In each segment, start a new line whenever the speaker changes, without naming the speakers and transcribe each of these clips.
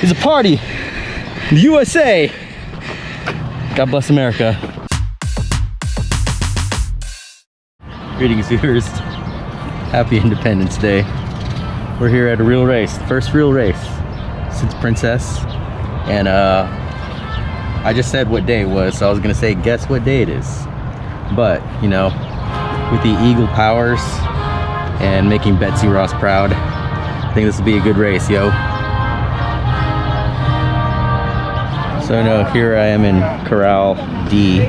is a party. The USA. God bless America. Greetings, viewers. Happy Independence Day. We're here at a real race, the first real race since Princess. And I just said what day it was, so I was gonna say guess what day it is. But, you know, with the Eagle powers and making Betsy Ross proud, I think this will be a good race, yo. So no, here I am in Corral D.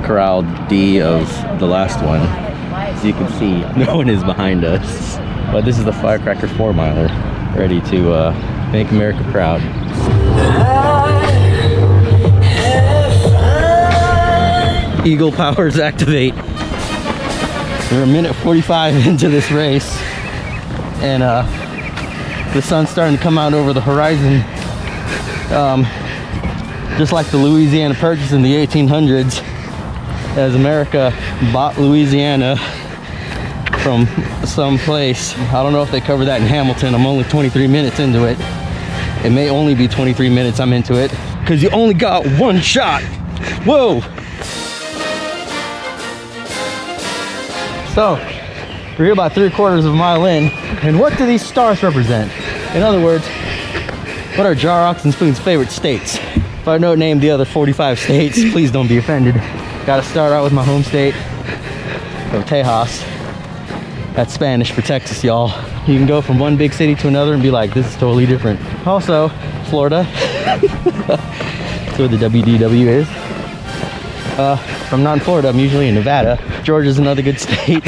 Corral D of the last one. As you can see, no one is behind us. But this is the Firecracker 4-miler, ready to make America proud. Eagle powers activate. We're a minute 45 into this race, and the sun's starting to come out over the horizon. Just like the Louisiana Purchase in the 1800s, as America bought Louisiana from some place. I don't know if they cover that in Hamilton. I'm only 23 minutes into it. It may only be 23 minutes I'm into it, because you only got one shot. Whoa! So, we're here about 3/4 of a mile in, and what do these stars represent? In other words, what are Jar Oxandspoon's favorite states? If I don't name the other 45 states, please don't be offended. Gotta start out with my home state of Tejas. That's Spanish for Texas, y'all. You can go from one big city to another and be like, this is totally different. Also, Florida. That's where the WDW is. If I'm not in Florida, I'm usually in Nevada. Georgia's another good state.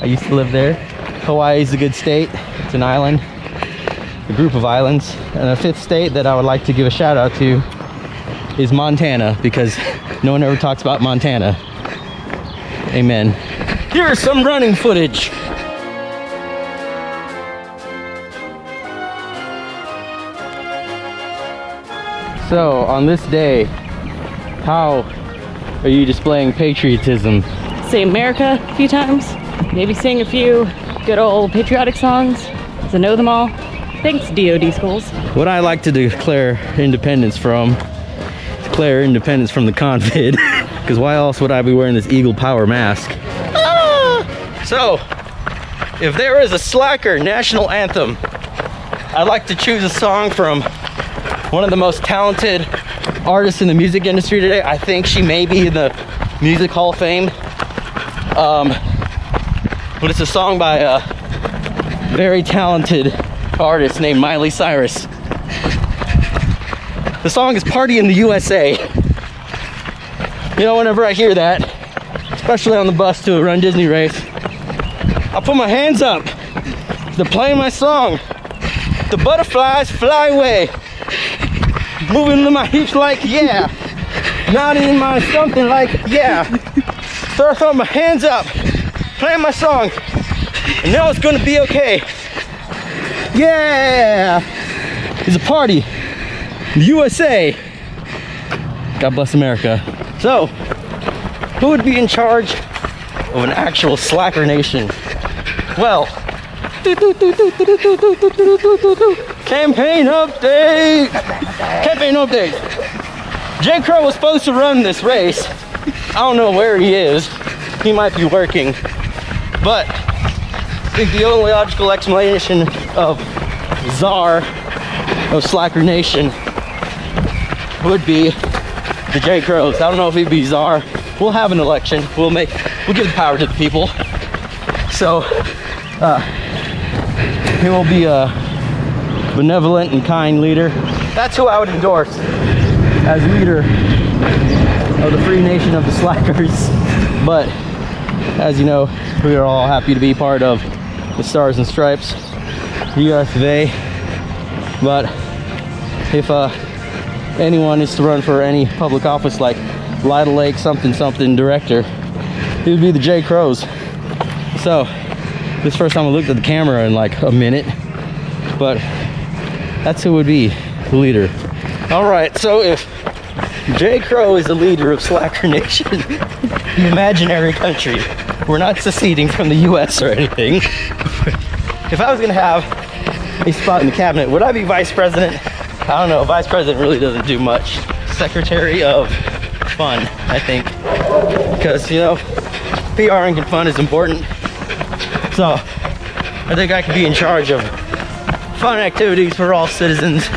I used to live there. Hawaii's a good state. It's an island, a group of islands. And a fifth state that I would like to give a shout out to is Montana, because no one ever talks about Montana. Amen. Here's some running footage. So, on this day, how are you displaying patriotism?
Say America a few times, maybe sing a few good old patriotic songs, so know them all. Thanks, DoD schools.
What I like to declare independence from, declare independence from the COVID, because why else would I be wearing this Eagle Power mask? Ah! So, if there is a slacker national anthem, I'd like to choose a song from one of the most talented artists in the music industry today. I think she may be in the Music Hall of Fame. But it's a song by a very talented artist named Miley Cyrus. The song is Party in the USA. You know, whenever I hear that, especially on the bus to a Run Disney race, I put my hands up to play my song. The butterflies fly away. Moving to my hips like, yeah. Nodding in my something like, yeah. So I throw my hands up, playing my song, and now it's gonna be okay. Yeah! It's a party. The USA. God bless America. So, who would be in charge of an actual slacker nation? Well, campaign update! Campaign update! J. Crow was supposed to run this race. I don't know where he is. He might be working. But I think the only logical explanation of czar of Slacker Nation would be the J. Crows. I don't know if he'd be czar. We'll have an election. We'll give the power to the people. So he will be a benevolent and kind leader. That's who I would endorse as leader of the free nation of the slackers. But as you know, we are all happy to be part of the Stars and Stripes, US of A. But if anyone is to run for any public office like Lytle Lake something something director, it would be the J. Crows. So this first time I looked at the camera in like a minute, but that's who would be the leader. All right, so if J. Crow is the leader of Slacker Nation, the imaginary country, we're not seceding from the US or anything. If I was gonna have a spot in the cabinet. Would I be vice president? I don't know. Vice president really doesn't do much. Secretary of fun, I think, because you know, PR and fun is important. So I think I could be in charge of fun activities for all citizens,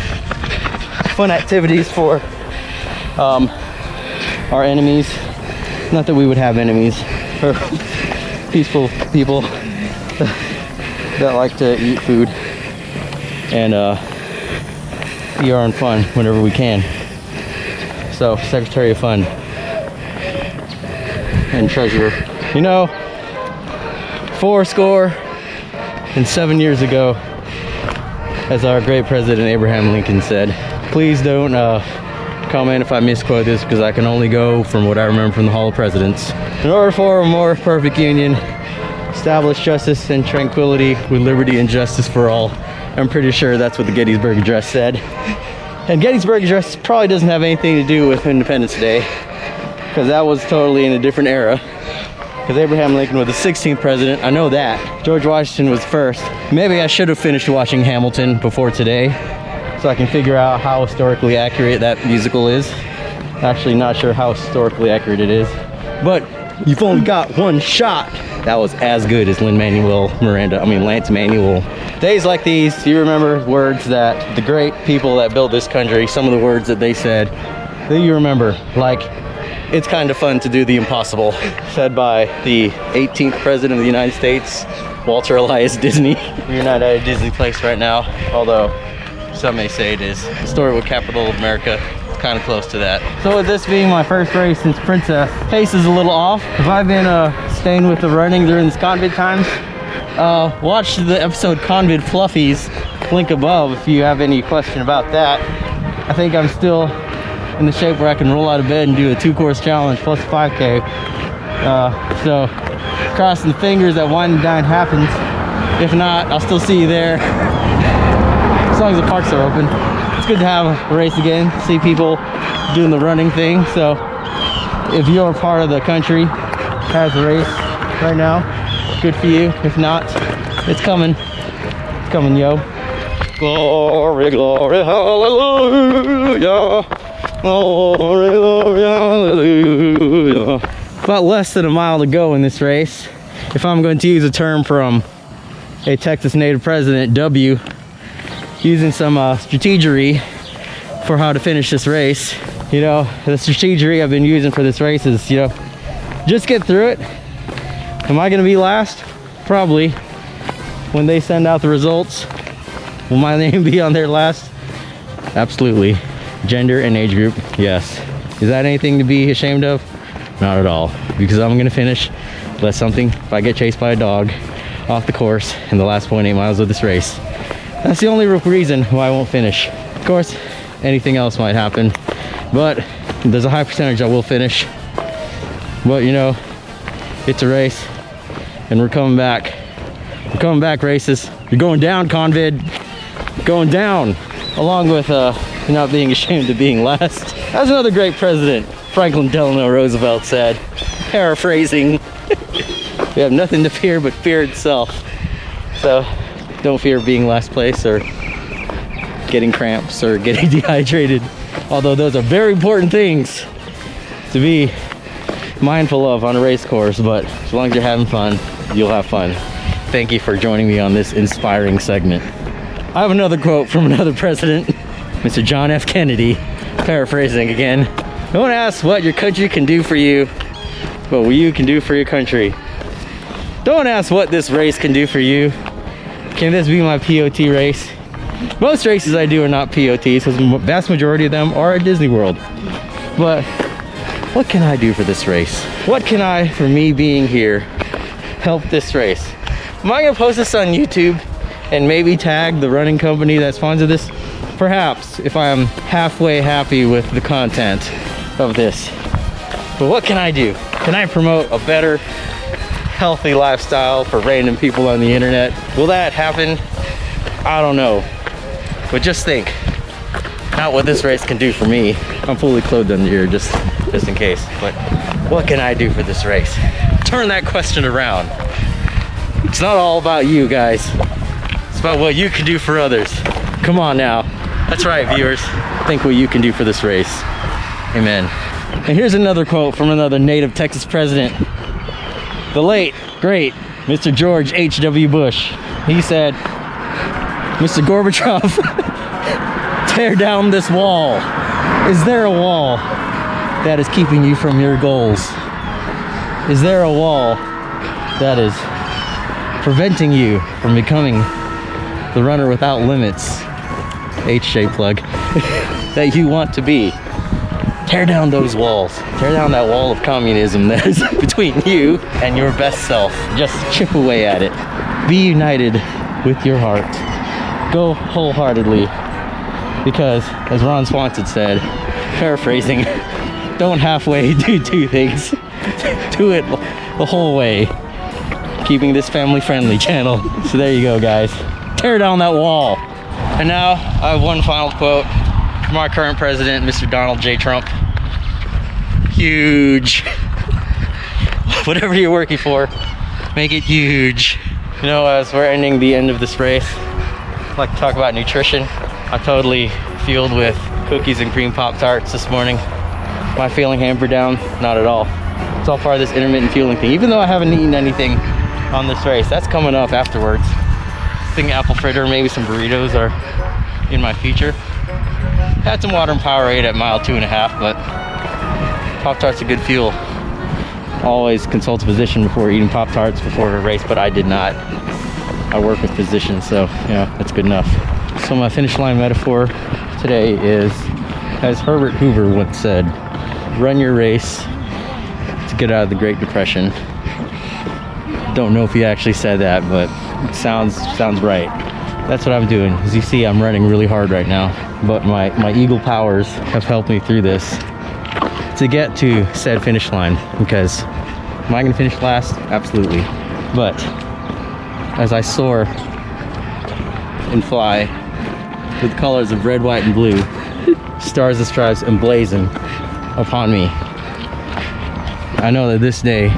fun activities for our enemies. Not that we would have enemies, for peaceful people that like to eat food and PR and fun whenever we can. So, Secretary of Fun and Treasurer. You know, 407 years ago, as our great President Abraham Lincoln said, please don't comment if I misquote this, because I can only go from what I remember from the Hall of Presidents. In order for a more perfect union, establish justice and tranquility with liberty and justice for all. I'm pretty sure that's what the Gettysburg Address said. And Gettysburg Address probably doesn't have anything to do with Independence Day, because that was totally in a different era. Because Abraham Lincoln was the 16th president, I know that. George Washington was first. Maybe I should have finished watching Hamilton before today, so I can figure out how historically accurate that musical is. Actually not sure how historically accurate it is. But you've only got one shot. That was as good as Lance Manuel. Days like these, you remember words that the great people that built this country, some of the words that they said, that you remember, like, it's kind of fun to do the impossible, said by the 18th president of the United States, Walter Elias Disney. We're not at a Disney place right now, although some may say it is. The Storybook Capital of America, it's kind of close to that. So with this being my first race since Princess, pace is a little off. If I've been staying with the running during this COVID times, watch the episode Convid Fluffies, link above if you have any question about that. I think I'm still in the shape where I can roll out of bed and do a 2-course challenge plus 5K. So crossing the fingers that Wine and Dine happens. If not, I'll still see you there, as long as the parks are open. It's good to have a race again, see people doing the running thing. So if you're part of the country has a race right now, good for you. If not, it's coming. It's coming, yo. Glory, glory, hallelujah. Glory, glory, hallelujah. About less than a mile to go in this race. If I'm going to use a term from a Texas native president, W, using some strategery for how to finish this race. You know, the strategery I've been using for this race is, you know, just get through it. Am I gonna be last? Probably. When they send out the results, will my name be on there last? Absolutely. Gender and age group, yes. Is that anything to be ashamed of? Not at all, because I'm gonna finish unless if I get chased by a dog off the course in the last 0.8 miles of this race. That's the only reason why I won't finish. Of course, anything else might happen, but there's a high percentage I will finish. But you know, it's a race, and we're coming back. We're coming back, races. You're going down, Convid. Going down, along with not being ashamed of being last. As another great president, Franklin Delano Roosevelt, said, paraphrasing, we have nothing to fear but fear itself. So don't fear being last place or getting cramps or getting dehydrated. Although those are very important things to be mindful of on a race course, but as long as you're having fun, you'll have fun. Thank you for joining me on this inspiring segment. I have another quote from another president, Mr. John F. Kennedy, paraphrasing again. Don't ask what your country can do for you, but what you can do for your country. Don't ask what this race can do for you. Can this be my POT race? Most races I do are not POTs, because the vast majority of them are at Disney World. But what can I do for this race? What can I, for me being here, help this race? Am I gonna post this on YouTube and maybe tag the running company that sponsored this? Perhaps, if I am halfway happy with the content of this. But what can I do? Can I promote a better, healthy lifestyle for random people on the internet? Will that happen? I don't know. But just think, not what this race can do for me. I'm fully clothed under here just in case. But what can I do for this race? Turn that question around. It's not all about you guys. It's about what you can do for others. Come on now. That's right, viewers. Think what you can do for this race. Amen. And here's another quote from another native Texas president. The late, great Mr. George H.W. Bush. He said, Mr. Gorbachev, tear down this wall. Is there a wall that is keeping you from your goals? Is there a wall that is preventing you from becoming the runner without limits, H.J. plug, that you want to be? Tear down those walls. Tear down that wall of communism that is between you and your best self. Just chip away at it. Be united with your heart. Go wholeheartedly. Because, as Ron Swanson said, paraphrasing, don't halfway do two things. Do it the whole way. Keeping this family-friendly channel. So there you go, guys. Tear down that wall. And now, I have one final quote from our current president, Mr. Donald J. Trump. Huge. Whatever you're working for, make it huge. You know, as we're ending the end of this race, I'd like to talk about nutrition. I'm totally fueled with cookies and cream Pop-Tarts this morning. Am I feeling hampered down? Not at all. It's all part of this intermittent fueling thing. Even though I haven't eaten anything on this race, that's coming up afterwards. I think apple fritter, maybe some burritos are in my future. Had some water and Powerade at mile 2.5, but Pop-Tarts are good fuel. Always consult a physician before eating Pop-Tarts before a race, but I did not. I work with physicians, so yeah, that's good enough. So my finish line metaphor today is, as Herbert Hoover once said, run your race to get out of the Great Depression. Don't know if he actually said that, but it sounds right. That's what I'm doing. As you see, I'm running really hard right now, but my eagle powers have helped me through this to get to said finish line. Because am I gonna finish last? Absolutely. But as I soar and fly with the colors of red, white, and blue, stars and stripes emblazoned upon me, I know that this day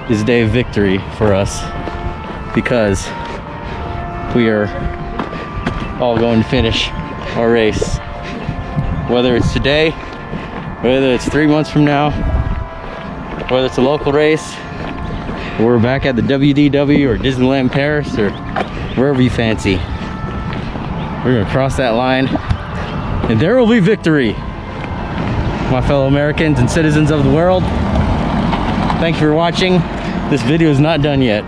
is a day of victory for us, because we are all going to finish our race. Whether it's today, whether it's 3 months from now, whether it's a local race, or we're back at the WDW or Disneyland Paris or wherever you fancy, we're gonna cross that line and there will be victory. My fellow Americans and citizens of the world, thank you for watching. This video is not done yet.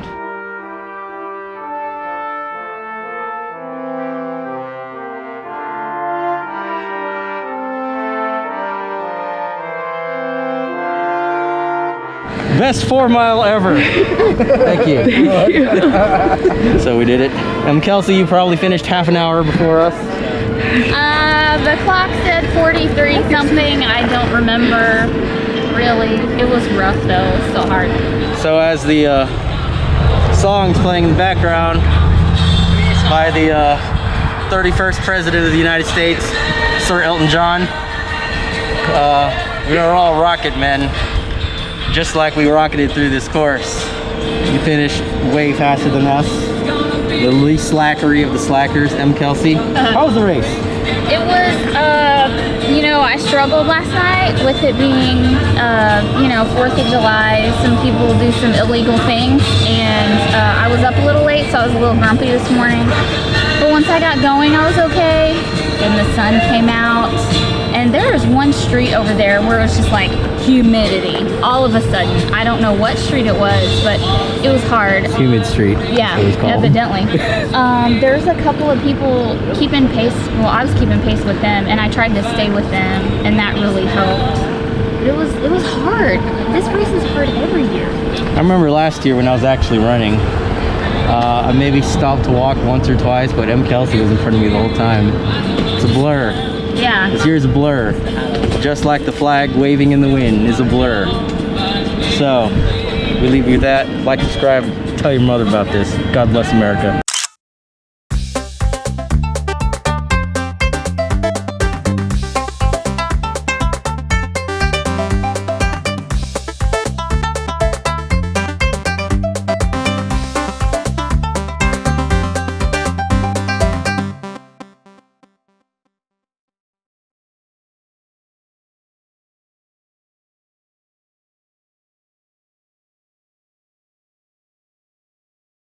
Best 4 mile ever. Thank you. So we did it. Kelsey, you probably finished half an hour before us.
The clock said 43 something. I don't remember really. It was rough though. It was still hard.
So as the song's playing in the background by the 31st President of the United States, Sir Elton John, we are all rocket men. Just like we rocketed through this course. You finished way faster than us. The least slackery of the slackers, Kelsey. How was the race?
It was, you know, I struggled last night with it being, you know, 4th of July. Some people do some illegal things, and I was up a little late, so I was a little grumpy this morning. But once I got going, I was okay. And the sun came out, and there was one street over there where it was just like humidity all of a sudden. I don't know what street it was, but it was hard.
Humid Street.
Yeah, evidently. There's a couple of people keeping pace. Well, I was keeping pace with them, and I tried to stay with them, and that really helped. But it was hard. This race is hard every year.
I remember last year when I was actually running, I maybe stopped to walk once or twice, but Kelsey was in front of me the whole time. It's a blur.
Yeah.
This year's a blur. Just like the flag waving in the wind is a blur. So, we leave you with that. Like, subscribe, tell your mother about this. God bless America.